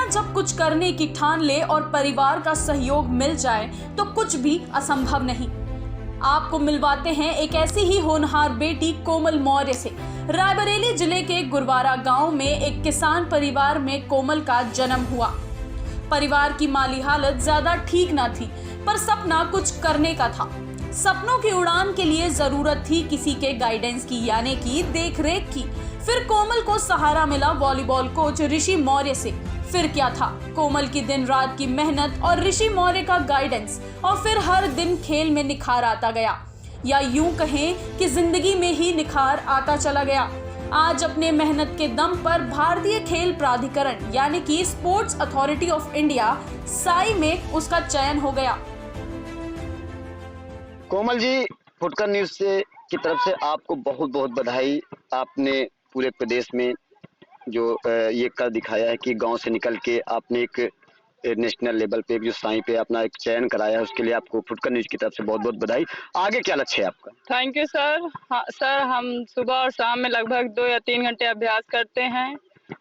इंसान जब कुछ करने की ठान ले और परिवार का सहयोग मिल जाए तो कुछ भी असंभव नहीं। आपको मिलवाते हैं एक ऐसी ही होनहार बेटी कोमल मौर्य से। रायबरेली जिले के गुरवारा गांव में एक किसान परिवार में कोमल का जन्म हुआ। परिवार की माली हालत ज्यादा ठीक ना थी, पर सपना कुछ करने का था। सपनों की उड़ान के लिए जरूरत थी किसी के गाइडेंस की, यानी कि देखरेख की। फिर कोमल को सहारा मिला वॉलीबॉल कोच ऋषि मौर्य से। फिर क्या था, कोमल की दिन रात की मेहनत और ऋषि मौर्य का गाइडेंस, और फिर हर दिन खेल में निखार आता गया, या यूं कहें कि जिंदगी में ही निखार आता चला गया। आज अपने मेहनत के दम पर भारतीय खेल प्राधिकरण यानी कि sports authority of India Sai में उसका चयन हो गया। कोमल जी, फुटकर न्यूज की तरफ से आपको बहुत बहुत बधाई। आपने पूरे प्रदेश में जो ये कर दिखाया है कि गांव से निकल के आपने एक नेशनल लेवल पे जो साई पे अपना एक चयन कराया है, उसके लिए आपको फुटकर न्यूज की तरफ से बहुत बहुत बधाई। आगे क्या लक्ष्य है आपका? Thank you sir. हाँ सर, हम सुबह और शाम में लगभग 2 या 3 घंटे अभ्यास करते हैं।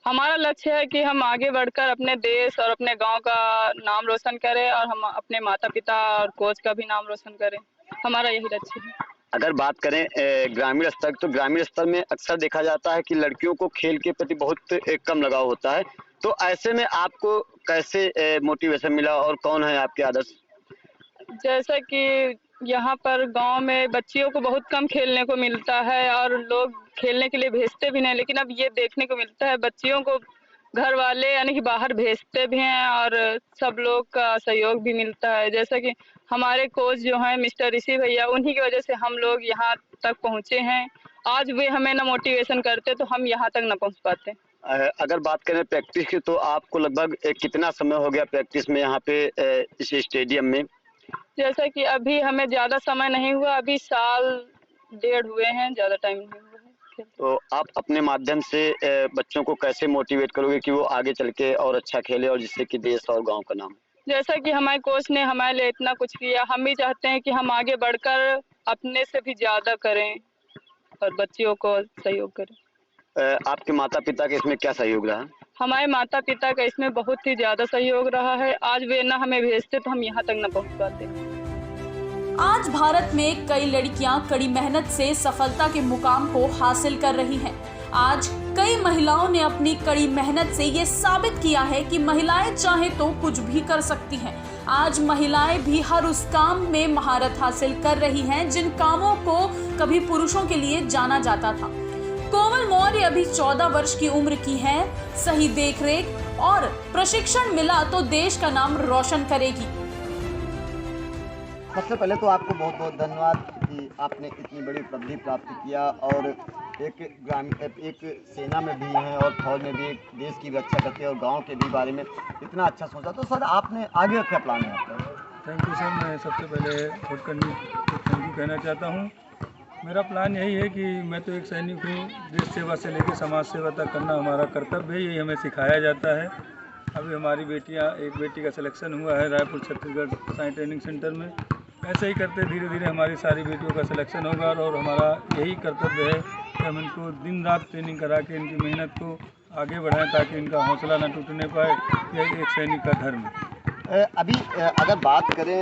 हमारा लक्ष्य है कि हम आगे बढ़कर अपने देश और अपने गांव का नाम रोशन करें और हम अपने माता पिता और कोच का भी नाम रोशन करें। हमारा यही लक्ष्य है। अगर बात करें ग्रामीण स्तर, तो ग्रामीण स्तर में अक्सर देखा जाता है कि लड़कियों को खेल के प्रति बहुत कम लगाव होता है, तो ऐसे में आपको कैसे मोटिवेशन मिला और कौन है आपके आदर्श? जैसा कि यहाँ पर गांव में बच्चियों को बहुत कम खेलने को मिलता है और लोग खेलने के लिए भेजते भी नहीं, लेकिन अब ये देखने को मिलता है बच्चियों को घर वाले यानी कि बाहर भेजते भी हैं और सब लोग का सहयोग भी मिलता है। जैसा कि हमारे कोच जो हैं मिस्टर ऋषि भैया, उन्हीं की वजह से हम लोग यहाँ तक पहुँचे हैं। आज वे हमें ना मोटिवेशन करते तो हम यहाँ तक ना पहुँच पाते। अगर बात करें प्रैक्टिस की, तो आपको लगभग कितना समय हो गया प्रैक्टिस में यहाँ पे इस स्टेडियम में? जैसा कि अभी हमें ज़्यादा समय नहीं हुआ, अभी 1 साल 1.5 हुए हैं, ज़्यादा टाइम नहीं हुआ है। तो आप अपने माध्यम से बच्चों को कैसे मोटिवेट करोगे कि वो आगे चल के और अच्छा खेले और जिससे कि देश और गांव का नाम? जैसा कि हमारे कोच ने हमारे लिए इतना कुछ किया, हम भी चाहते हैं कि हम आगे बढ़कर अपने से भी ज़्यादा करें और बच्चियों को सहयोग करें। आपके माता पिता का इसमें क्या सहयोग रहा? हमारे माता पिता का इसमें बहुत ही ज़्यादा सहयोग रहा है। आज वे ना हमें भेजते तो हम यहाँ तक न पहुँच पाते। आज भारत में कई लड़कियां कड़ी मेहनत से सफलता के मुकाम को हासिल कर रही हैं। आज कई महिलाओं ने अपनी कड़ी मेहनत से ये साबित किया है कि महिलाएं चाहे तो कुछ भी कर सकती हैं। आज महिलाएं भी हर उस काम में महारत हासिल कर रही हैं जिन कामों को कभी पुरुषों के लिए जाना जाता था। कोमल मौर्य अभी 14 वर्ष की उम्र की है। सही देखरेख और प्रशिक्षण मिला तो देश का नाम रोशन करेगी। सबसे पहले तो आपको बहुत बहुत धन्यवाद कि आपने इतनी बड़ी उपलब्धि प्राप्त किया और एक सेना में भी हैं और फौज में भी एक देश की रक्षा करते हैं और गांव के भी बारे में इतना अच्छा सोचा। तो सर आपने आगे क्या प्लान है आपका? Thank you sir. मैं सबसे पहले फुटकर न्यूज को थैंक यू कहना चाहता हूँ। मेरा प्लान यही है कि मैं तो एक सैनिक हूँ, देश सेवा से लेकर समाज सेवा तक करना हमारा कर्तव्य है, यही हमें सिखाया जाता है। अभी हमारी एक बेटी का सिलेक्शन हुआ है रायपुर छत्तीसगढ़ साई ट्रेनिंग सेंटर में। ऐसे ही करते धीरे धीरे हमारी सारी बेटियों का सिलेक्शन होगा और हमारा यही कर्तव्य है कि हम इनको दिन रात ट्रेनिंग करा के इनकी मेहनत को आगे बढ़ाएं ताकि इनका हौसला न टूटने पाए। यह एक सैनिक का धर्म है। अभी अगर बात करें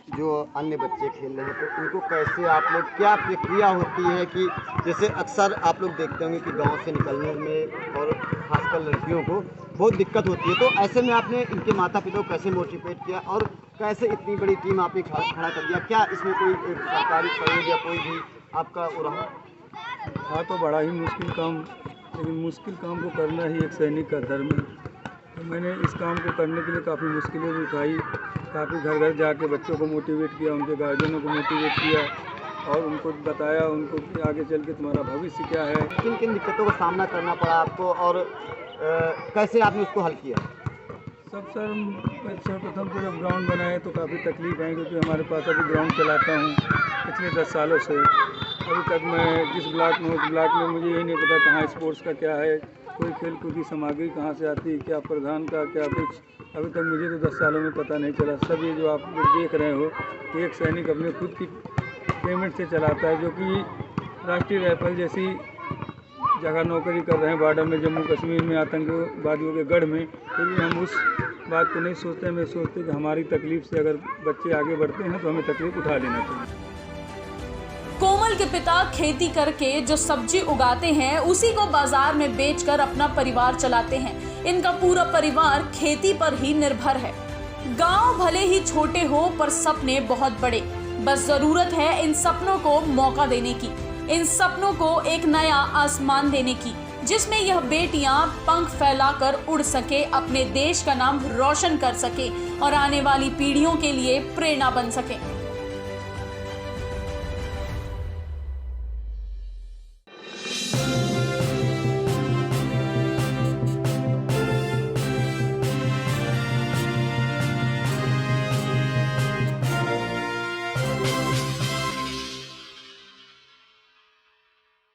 जो अन्य बच्चे खेल रहे हैं तो उनको कैसे आप लोग, क्या प्रक्रिया होती है कि जैसे अक्सर आप लोग देखते होंगे कि गांव से निकलने में और खासकर लड़कियों को बहुत दिक्कत होती है, तो ऐसे में आपने इनके माता पिता को कैसे मोटिवेट किया और कैसे इतनी बड़ी टीम आपने खड़ा कर दिया? क्या इसमें कोई सरकारी सहयोग या कोई भी आपका वो रहा? था तो बड़ा ही मुश्किल काम, लेकिन मुश्किल काम को करना ही एक सैनिक का धर्म है। तो मैंने इस काम को करने के लिए काफ़ी मुश्किलें भी उठाई, काफ़ी घर घर जाके बच्चों को मोटिवेट किया, उनके गार्जियनों को मोटिवेट किया और उनको बताया उनको कि आगे चल के तुम्हारा भविष्य क्या है। किन किन दिक्कतों का सामना करना पड़ा आपको और कैसे आपने उसको हल किया? सर्वप्रथम तो जब ग्राउंड बनाए तो काफ़ी तकलीफ आई, क्योंकि हमारे पास अभी ग्राउंड चलाता हूँ पिछले 10 सालों से। अभी तक मैं जिस ब्लॉक में, उस ब्लॉक में मुझे यही नहीं पता कहाँ स्पोर्ट्स का क्या है, कोई खेल कूद की सामग्री कहाँ से आती है, क्या प्रधान का क्या कुछ, अभी तक मुझे तो 10 सालों में पता नहीं चला। सब ये जो आप लोग देख रहे हो कि एक सैनिक अपने खुद की पेमेंट से चलाता है, जो कि राष्ट्रीय राइफल जैसी जगह नौकरी कर रहे हैं बॉर्डर में, जम्मू कश्मीर में, आतंकवादियों के गढ़ में, फिर भी हम उस बात को नहीं सोचते। हमें सोचते कि हमारी तकलीफ से अगर बच्चे आगे बढ़ते हैं तो हमें तकलीफ उठा लेना चाहिए। कोमल के पिता खेती करके जो सब्जी उगाते हैं उसी को बाजार में बेचकर अपना परिवार चलाते हैं। इनका पूरा परिवार खेती पर ही निर्भर है। गांव भले ही छोटे हो पर सपने बहुत बड़े, बस जरूरत है इन सपनों को मौका देने की, इन सपनों को एक नया आसमान देने की, जिसमें यह बेटियां पंख फैलाकर उड़ सके, अपने देश का नाम रोशन कर सके और आने वाली पीढ़ियों के लिए प्रेरणा बन सके।